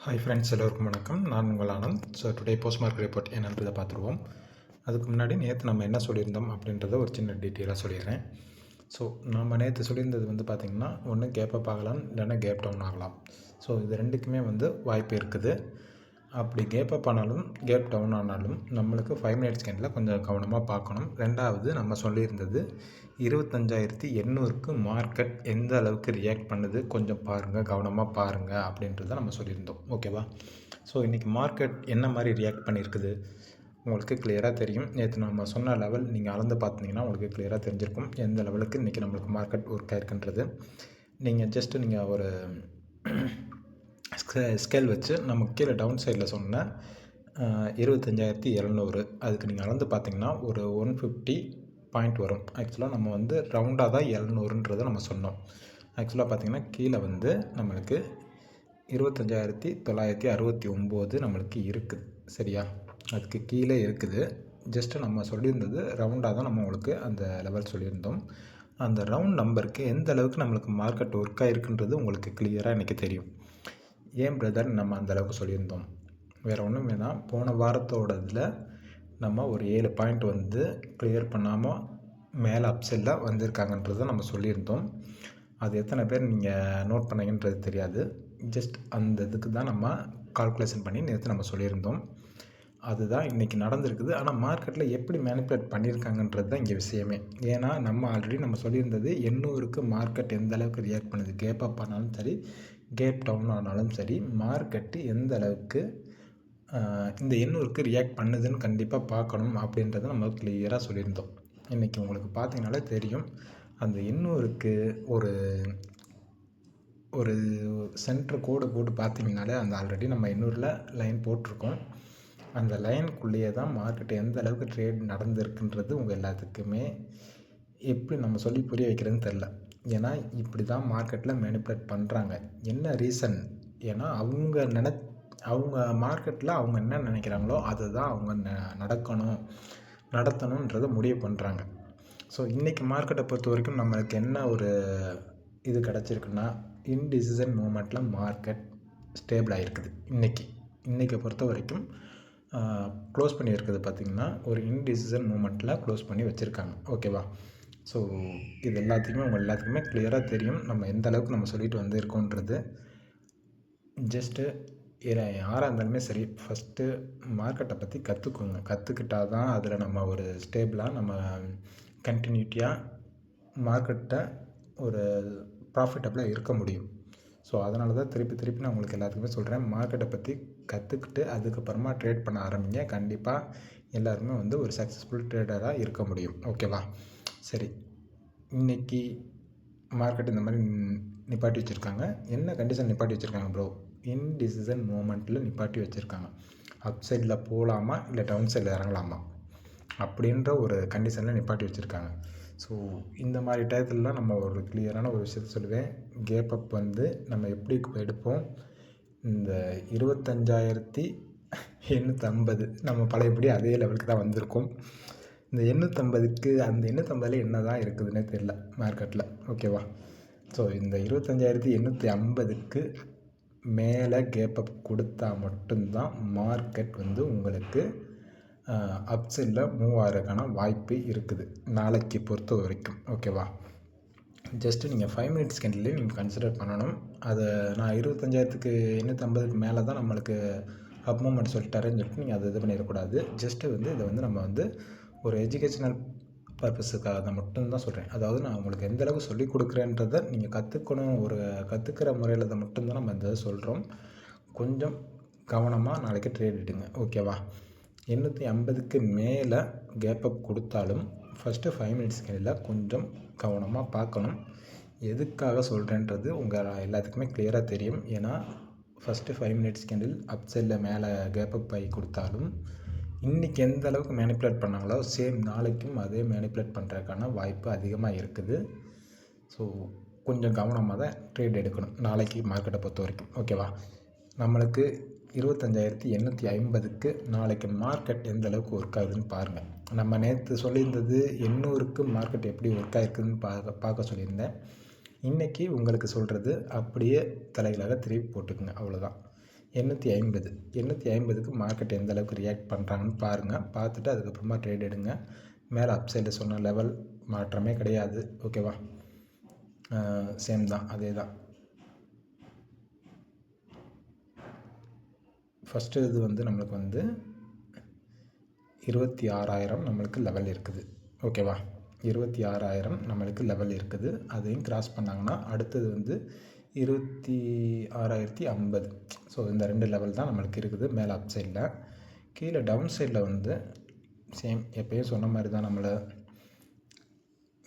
Hi friends, எல்லோருக்கும் வணக்கம். நான் உங்கள் Anand. So today post market report என்னன்றதை பார்த்துருவோம். அதுக்கு முன்னாடி நேற்று நம்ம என்ன சொல்லியிருந்தோம் அப்படின்றத ஒரு சின்ன டீட்டெயிலாக சொல்லிடுறேன். ஸோ நம்ம நேற்று சொல்லியிருந்தது பார்த்திங்கன்னா, ஒன்று கேப் அப் ஆகலாம், இல்லைன்னா கேப் டவுன் ஆகலாம். ஸோ இது ரெண்டுக்குமே வாய்ப்பு இருக்குது. அப்படி கேப் அப் ஆனாலும் கேப் டவுன் ஆனாலும் நம்மளுக்கு 5 மினிட்ஸ் கேண்டில் கொஞ்சம் கவனமாக பார்க்கணும். ரெண்டாவது நம்ம சொல்லியிருந்தது 25,800க்கு மார்க்கெட் எந்த அளவுக்கு ரியாக்ட் பண்ணுது கொஞ்சம் பாருங்கள், கவனமாக பாருங்கள் அப்படின்றத நம்ம சொல்லியிருந்தோம். ஓகேவா? ஸோ இன்றைக்கி மார்க்கெட் என்ன மாதிரி ரியாக்ட் பண்ணியிருக்குது உங்களுக்கு கிளியராக தெரியும். நேற்று நம்ம சொன்ன லெவல் நீங்கள் அளந்து பார்த்தீங்கன்னா உங்களுக்கு கிளியராக தெரிஞ்சிருக்கும் எந்த லெவலுக்கு இன்றைக்கி நம்மளுக்கு மார்க்கெட் ஒர்க் ஆகிருக்குன்றது. நீங்கள் ஒரு ஸ்கேல் வச்சு நமக்கு கீழே டவுன் சைடில் சொன்ன 25,700 அதுக்கு நீங்கள் அளந்து பார்த்தீங்கன்னா ஒரு 150 பாயிண்ட் வரும். ஆக்சுவலாக நம்ம ரவுண்டாக தான் 700ன்றதை நம்ம சொன்னோம். ஆக்சுவலாக பார்த்திங்கன்னா கீழே நம்மளுக்கு 25,969 நம்மளுக்கு இருக்குது. சரியா? அதுக்கு கீழே இருக்குது. ஜஸ்ட்டு நம்ம சொல்லியிருந்தது ரவுண்டாக தான் நம்ம உங்களுக்கு அந்த லெவல் சொல்லியிருந்தோம். அந்த ரவுண்ட் நம்பருக்கு எந்த அளவுக்கு நம்மளுக்கு மார்க்கெட் ஒர்க் ஆகிருக்குன்றது உங்களுக்கு கிளியராக இன்றைக்கி தெரியும். ஏன் பிரதர் நம்ம அந்தளவுக்கு சொல்லியிருந்தோம்? வேறு ஒன்றும் வேணாம், போன வாரத்தோட இதில் நம்ம ஒரு 7 பாயிண்ட் கிளியர் பண்ணாமல் மேலே அப்சைடில் வந்திருக்காங்கன்றதை நம்ம சொல்லியிருந்தோம். அது எத்தனை பேர் நீங்கள் நோட் பண்ணீங்கன்றது தெரியாது. ஜஸ்ட் அந்த இதுக்கு தான் நம்ம கால்குலேஷன் பண்ணி நேற்று நம்ம சொல்லியிருந்தோம். அதுதான் இன்றைக்கி நடந்திருக்குது. ஆனால் மார்க்கெட்டில் எப்படி மேனிப்புலேட் பண்ணியிருக்காங்கன்றது தான் இங்கே விஷயமே. ஏன்னா நம்ம ஆல்ரெடி நம்ம சொல்லியிருந்தது 800க்கு மார்க்கெட் எந்த அளவுக்கு ரியாக்ட் பண்ணுது, கேப் அப் ஆனாலும் சரி கேப் டவுன் ஆனாலும் சரி, மார்க்கெட்டு எந்த அளவுக்கு இந்த 800க்கு ரியாக்ட் பண்ணுதுன்னு கண்டிப்பாக பார்க்கணும் அப்படின்றத நம்ம கிளியராக சொல்லியிருந்தோம். இன்றைக்கி உங்களுக்கு பார்த்தீங்கனாலே தெரியும். அந்த 800க்கு ஒரு சென்டர் கோடு போட்டு பார்த்தீங்கனாலே அந்த ஆல்ரெடி நம்ம 800ல் லைன் போட்டிருக்கோம். அந்த லைனுக்குள்ளேயே தான் மார்க்கெட் எந்த அளவுக்கு ட்ரேட் நடந்திருக்குன்றது உங்கள் எல்லாத்துக்குமே எப்படி நம்ம சொல்லி புரிய வைக்கிறதுன்னு தெரில. ஏன்னா இப்படி தான் மார்க்கெட்டில் மேனிப்புலேட் பண்ணுறாங்க. என்ன ரீசன்? ஏன்னா அவங்க மார்க்கெட்டில் அவங்க என்ன நினைக்கிறாங்களோ அதை தான் அவங்க நடத்தணுன்றதை முடிவு பண்ணுறாங்க. ஸோ இன்றைக்கி மார்க்கெட்டை பொறுத்த வரைக்கும் நம்மளுக்கு என்ன ஒரு இது கிடச்சிருக்குன்னா, இன்டிசிஷன் மூமெண்ட்டில் மார்க்கெட் ஸ்டேபிள் ஆகிருக்குது. இன்றைக்கை பொறுத்த வரைக்கும் க்ளோஸ் பண்ணியிருக்குது. பார்த்திங்கன்னா ஒரு இன்டிசிஷன் மூமெண்ட்டில் க்ளோஸ் பண்ணி வச்சுருக்காங்க. ஓகேவா? ஸோ இது உங்கள் எல்லாத்துக்குமே கிளியராக தெரியும் நம்ம எந்த அளவுக்கு நம்ம சொல்லிட்டு வந்திருக்கோன்றது. ஜஸ்ட்டு யாராக இருந்தாலுமே சரி, ஃபஸ்ட்டு மார்க்கெட்டை பற்றி கற்றுக்கோங்க. கற்றுக்கிட்டால் தான் அதில் நம்ம ஒரு ஸ்டேபிளாக நம்ம கண்டினியூட்டியாக மார்க்கெட்டை ஒரு ப்ராஃபிட்டபிளாக இருக்க முடியும். ஸோ அதனால தான் திருப்பி நான் உங்களுக்கு எல்லாத்துக்குமே சொல்கிறேன், மார்க்கெட்டை பற்றி கற்றுக்கிட்டு அதுக்கப்புறமா ட்ரேட் பண்ண ஆரம்பிங்க. கண்டிப்பாக எல்லாருமே ஒரு சக்ஸஸ்ஃபுல் ட்ரேடராக இருக்க முடியும். ஓகேவா? சரி, இன்றைக்கி மார்க்கெட் இந்த மாதிரி நிப்பாட்டி வச்சுருக்காங்க. என்ன கண்டிஷன் நிப்பாட்டி வச்சுருக்காங்க ப்ரோ? இன்டிசிஷன் மூமெண்ட்டில் நிப்பாட்டி வச்சுருக்காங்க. அப் சைடில் போகலாமா இல்லை டவுன் சைடில் இறங்கலாமா அப்படின்ற ஒரு கண்டிஷனில் நிப்பாட்டி வச்சுருக்காங்க. ஸோ இந்த மாதிரி டயத்துலலாம் நம்ம ஒரு கிளியரான ஒரு விஷயத்த சொல்லுவேன். கேப் அப் நம்ம எப்படி எடுப்போம்? இந்த 25,850 நம்ம பழையபடி அதே லெவலுக்கு தான் வந்திருக்கோம். இந்த 850க்கு அந்த 850 என்ன தான் இருக்குதுன்னே தெரியல மார்க்கெட்டில். ஓகேவா? ஸோ இந்த 25,850க்கு மேலே கேப் அப் கொடுத்தா மட்டும்தான் மார்க்கெட் உங்களுக்கு அப்சைடில் மூவ் ஆகிறதுக்கான வாய்ப்பு இருக்குது நாளைக்கு பொறுத்த வரைக்கும். ஓகேவா? ஜஸ்ட்டு நீங்கள் 5 மினிட்ஸ் கேண்டிலே நீங்கள் கன்சிடர் பண்ணணும். அதை நான் 25,850க்கு மேலே தான் நம்மளுக்கு அப் மூமெண்ட் சொல்லிட்டாருன்னு சொல்லிட்டு நீங்கள் அதை இது பண்ணிடக்கூடாது. ஜஸ்ட்டு இதை நம்ம ஒரு எஜுகேஷ்னல் பர்பஸுக்காக மட்டும்தான் சொல்கிறேன். அதாவது நான் உங்களுக்கு எந்தளவுக்கு சொல்லிக் கொடுக்குறேன்றதை நீங்கள் கற்றுக்கணும். ஒரு கற்றுக்கிற முறையில் அதை மட்டும்தான் நம்ம இந்த சொல்கிறோம். கொஞ்சம் கவனமாக நாளைக்கு ட்ரேட் எடுங்க. ஓகேவா? 850க்கு மேலே கேப் அப் கொடுத்தாலும் ஃபஸ்ட்டு 5 மினிட்ஸ் கேண்டில் கொஞ்சம் கவனமாக பார்க்கணும். எதுக்காக சொல்கிறேன்றது உங்கள் எல்லாத்துக்குமே கிளியராக தெரியும். ஏன்னா ஃபஸ்ட்டு 5 மினிட்ஸ் கேண்டில் அப் சைடில் மேலே கேப் அப் ஆகி கொடுத்தாலும் இன்றைக்கி எந்த அளவுக்கு மேனிப்புலேட் பண்ணாங்களோ சேம் நாளைக்கும் அதே மேனிப்புலேட் பண்ணுறதுக்கான வாய்ப்பு அதிகமாக இருக்குது. ஸோ கொஞ்சம் கவனமாக தான் ட்ரேட் எடுக்கணும் நாளைக்கு மார்க்கெட்டை பொறுத்த வரைக்கும். ஓகேவா? நம்மளுக்கு 25,850க்கு நாளைக்கு மார்க்கெட் எந்த அளவுக்கு ஒர்க் ஆகுதுன்னு பாருங்கள். நம்ம நேற்று சொல்லியிருந்தது 800க்கு மார்க்கெட் எப்படி ஒர்க் ஆகிருக்குதுன்னு பார்க்க சொல்லியிருந்தேன். இன்றைக்கி உங்களுக்கு சொல்கிறது அப்படியே தலைகளாக திருப்பி போட்டுக்குங்க. அவ்வளோதான். 850க்கு மார்க்கெட் எந்த அளவுக்கு ரியாக்ட் பண்ணுறாங்கன்னு பாருங்கள். பார்த்துட்டு அதுக்கப்புறமா ட்ரேட் எடுங்க. மேலே அப்சைடில் சொன்ன லெவல் மாற்றமே கிடையாது. ஓகேவா? சேம் தான், அதே தான். ஃபஸ்ட்டு இது வந்து நம்மளுக்கு வந்து 26,000 நம்மளுக்கு லெவல் இருக்குது. ஓகேவா? 26,000 நம்மளுக்கு லெவல் இருக்குது. அதையும் கிராஸ் பண்ணாங்கன்னா அடுத்தது வந்து 26,050. ஸோ இந்த 2 லெவல் தான் நம்மளுக்கு இருக்குது மேலே அப் சைடில். கீழே டவுன் சைடில் வந்து சேம் எப்போயும் சொன்ன மாதிரி தான். நம்மளை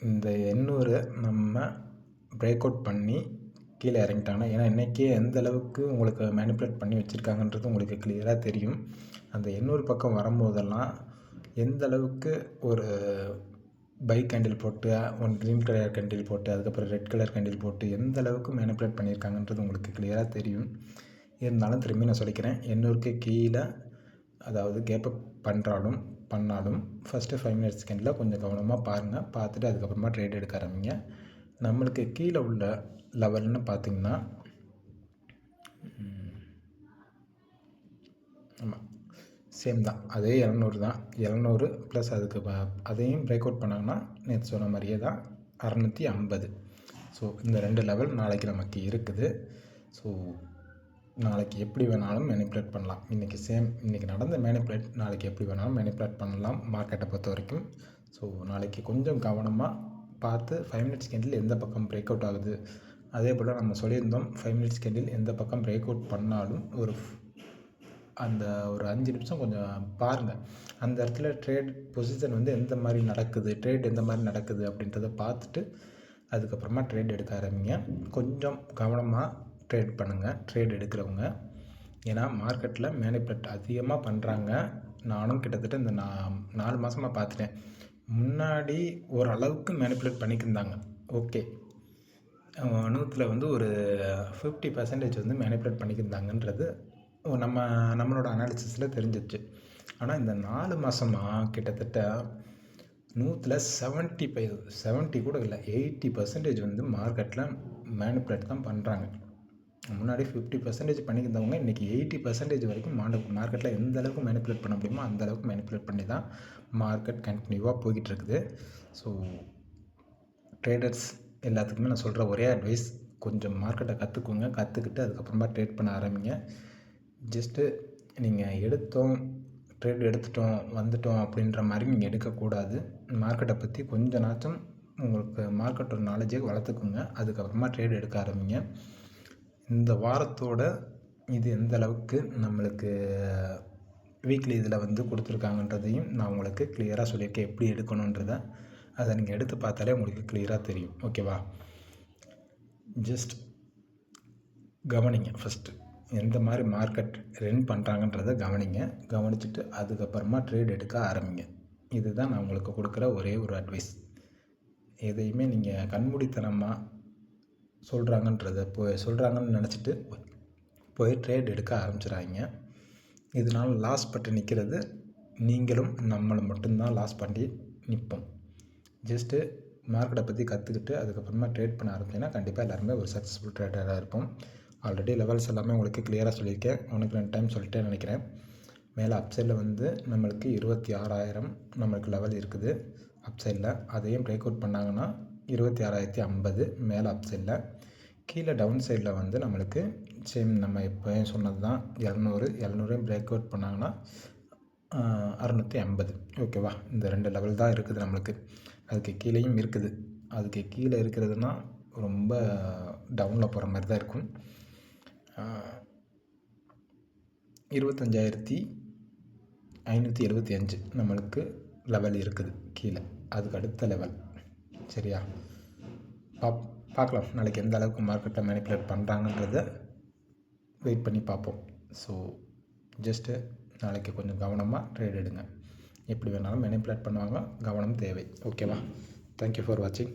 இந்த 800 நம்ம பிரேக் அவுட் பண்ணி கீழே இறங்கிட்டாங்கன்னா, ஏன்னா இன்றைக்கே எந்த அளவுக்கு உங்களுக்கு மேனிப்புலேட் பண்ணி வச்சுருக்காங்கன்றது உங்களுக்கு கிளியராக தெரியும். அந்த 800 பக்கம் வரும்போதெல்லாம் எந்த அளவுக்கு ஒரு பை கேண்டில் போட்டு, க்ரீன் கலர் கேண்டில் போட்டு, அதுக்கப்புறம் ரெட் கலர் கேண்டில் போட்டு எந்த அளவுக்கு மேனிப்புலேட் பண்ணியிருக்காங்கன்றது உங்களுக்கு கிளியராக தெரியும். இருந்தாலும் திரும்பி நான் சொல்லிக்கிறேன், 800க்கு கீழே அதாவது கேப் அப் பண்ணாலும் ஃபஸ்ட்டு 5 மினிட்ஸ் கேண்டில் கொஞ்சம் கவனமாக பாருங்கள். பார்த்துட்டு அதுக்கப்புறமா ட்ரேட் எடுக்க ஆரம்பிங்க. நம்மளுக்கு கீழே உள்ள லெவல்னு பார்த்திங்கன்னா, ஆமாம் சேம் தான், அதே 700 தான். 700 ப்ளஸ் அதுக்கு அதையும் பிரேக் அவுட் பண்ணாங்கன்னா நேற்று சொன்ன மாதிரியே தான் 650. ஸோ இந்த 2 லெவல் நாளைக்கு நமக்கு இருக்குது. ஸோ நாளைக்கு எப்படி வேணாலும் மேனிப்புலேட் பண்ணலாம். இன்றைக்கி நடந்த மேனிப்புலேட் நாளைக்கு எப்படி வேணாலும் மேனிப்புலேட் பண்ணலாம் மார்க்கெட்டை பொறுத்த வரைக்கும். ஸோ நாளைக்கு கொஞ்சம் கவனமாக பார்த்து 5 மினிட்ஸ் கேண்டில் எந்த பக்கம் பிரேக் அவுட் ஆகுது. அதே போல் நம்ம சொல்லியிருந்தோம் 5 மினிட்ஸ் கேண்டில் எந்த பக்கம் பிரேக் அவுட் பண்ணாலும் அந்த ஒரு 5 நிமிஷம் கொஞ்சம் பாருங்கள். அந்த இடத்துல ட்ரேட் பொசிஷன் வந்து எந்த மாதிரி நடக்குது, ட்ரேட் எந்த மாதிரி நடக்குது அப்படின்றத பார்த்துட்டு அதுக்கப்புறமா ட்ரேட் எடுக்க ஆரம்பிங்க. கொஞ்சம் கவனமாக ட்ரேட் பண்ணுங்கள் ட்ரேட் எடுக்கிறவங்க. ஏன்னா மார்க்கெட்டில் மேனிப்புலேட் அதிகமாக பண்ணுறாங்க. நானும் கிட்டத்தட்ட இந்த 4 மாதமாக பார்த்துட்டேன். முன்னாடி ஓரளவுக்கு மேனிப்புலேட் பண்ணிக்கிருந்தாங்க. ஓகே, 100ல் வந்து ஒரு 50% வந்து மேனிப்புலேட் பண்ணிக்கிருந்தாங்கன்றது நம்மளோட அனாலிசிஸில் தெரிஞ்சிச்சு. ஆனால் இந்த 4 மாதமாக கிட்டத்தட்ட 100ல் 70 கூட இல்லை, 80% வந்து மார்க்கெட்டில் மேனிப்புலேட் தான் பண்ணுறாங்க. முன்னாடி 50% பண்ணியிருந்தவங்க இன்றைக்கி 80% வரைக்கும் மார்க்கெட்டில் எந்த அளவுக்கு மேனிப்புலேட் பண்ண முடியுமோ அந்த அளவுக்கு மேனிப்புலேட் பண்ணி தான் மார்க்கெட் கண்டினியூவாக போய்கிட்டு இருக்குது. ஸோ ட்ரேடர்ஸ் எல்லாத்துக்குமே நான் சொல்கிற ஒரே அட்வைஸ், கொஞ்சம் மார்க்கெட்டை கற்றுக்கிட்டு அதுக்கப்புறமா ட்ரேட் பண்ண ஆரம்பிங்க. ஜஸ்ட்டு நீங்கள் ட்ரேட் எடுத்துட்டோம் வந்துட்டோம் அப்படின்ற மாதிரி நீங்கள் எடுக்கக்கூடாது. மார்க்கெட்டை பற்றி கொஞ்ச நாச்சும் உங்களுக்கு மார்க்கெட்டோட நாலேஜை வளர்த்துக்குங்க. அதுக்கப்புறமா ட்ரேட் எடுக்க ஆரம்பிங்க. இந்த வாரத்தோட இது எந்த அளவுக்கு நம்மளுக்கு வீக்லி இதில் வந்து கொடுத்துருக்காங்கன்றதையும் நான் உங்களுக்கு கிளியராக சொல்லியிருக்கேன் எப்படி எடுக்கணுன்றதை. அதை நீங்கள் எடுத்து பார்த்தாலே உங்களுக்கு கிளியராக தெரியும். ஓகேவா? ஜஸ்ட் கவனிங்க. ஃபஸ்ட்டு எந்த மாதிரி மார்க்கெட் ரன் பண்ணுறாங்கன்றதை கவனிச்சுட்டு அதுக்கப்புறமா ட்ரேட் எடுக்க ஆரம்பிங்க. இதுதான் நான் உங்களுக்கு கொடுக்குற ஒரே ஒரு அட்வைஸ். எதையுமே நீங்கள் கண்மூடித்தனமாக சொல்கிறாங்கன்னு நினச்சிட்டு போய் ட்ரேட் எடுக்க ஆரம்பிச்சிடாதீங்க. இதனால் லாஸ் பட்டு நிற்கிறது நீங்களும் நம்மளும் மட்டும்தான் லாஸ் பண்ணி நிற்போம். ஜஸ்ட்டு மார்க்கெட்டை பற்றி கற்றுக்கிட்டு அதுக்கப்புறமா ட்ரேட் பண்ண ஆரம்பிச்சிங்கன்னா கண்டிப்பாக எல்லாருமே ஒரு சக்ஸஸ்ஃபுல் ட்ரேடராக இருப்போம். ஆல்ரெடி லெவல்ஸ் எல்லாமே உங்களுக்கு கிளியராக சொல்லியிருக்கேன். 2 டைம் சொல்லிட்டேன்னு நினைக்கிறேன். மேலே அப்சைடில் வந்து நம்மளுக்கு 26,000 நம்மளுக்கு லெவல் இருக்குது அப்சைடில். அதையும் பிரேக் அவுட் பண்ணாங்கன்னா 26,050 மேலே அப்சைடில். கீழே டவுன் சைடில் வந்து நம்மளுக்கு சேம் நம்ம எப்போயும் சொன்னது தான் 700 பிரேக் அவுட் பண்ணாங்கன்னா 650. ஓகேவா? இந்த 2 லெவல் தான் இருக்குது நம்மளுக்கு. அதுக்கு கீழேயும் இருக்குது. அதுக்கு கீழே இருக்கிறதுனா ரொம்ப டவுனில் போகிற மாதிரி தான் இருக்கும். 25,575 நம்மளுக்கு லெவல் இருக்குது கீழே. அதுக்கு அடுத்த லெவல். சரியா? பார்க்கலாம் நாளைக்கு எந்த அளவுக்கு மார்க்கெட்டில் மேனிப்புலேட் பண்ணுறாங்கன்றத வெயிட் பண்ணி பார்ப்போம். ஸோ ஜஸ்ட்டு நாளைக்கு கொஞ்சம் கவனமாக ட்ரேட் எடுங்க. எப்படி வேணாலும் மேனிப்புலேட் பண்ணுவாங்க, கவனம் தேவை. ஓகேவா? தேங்க்யூ ஃபார் வாட்சிங்.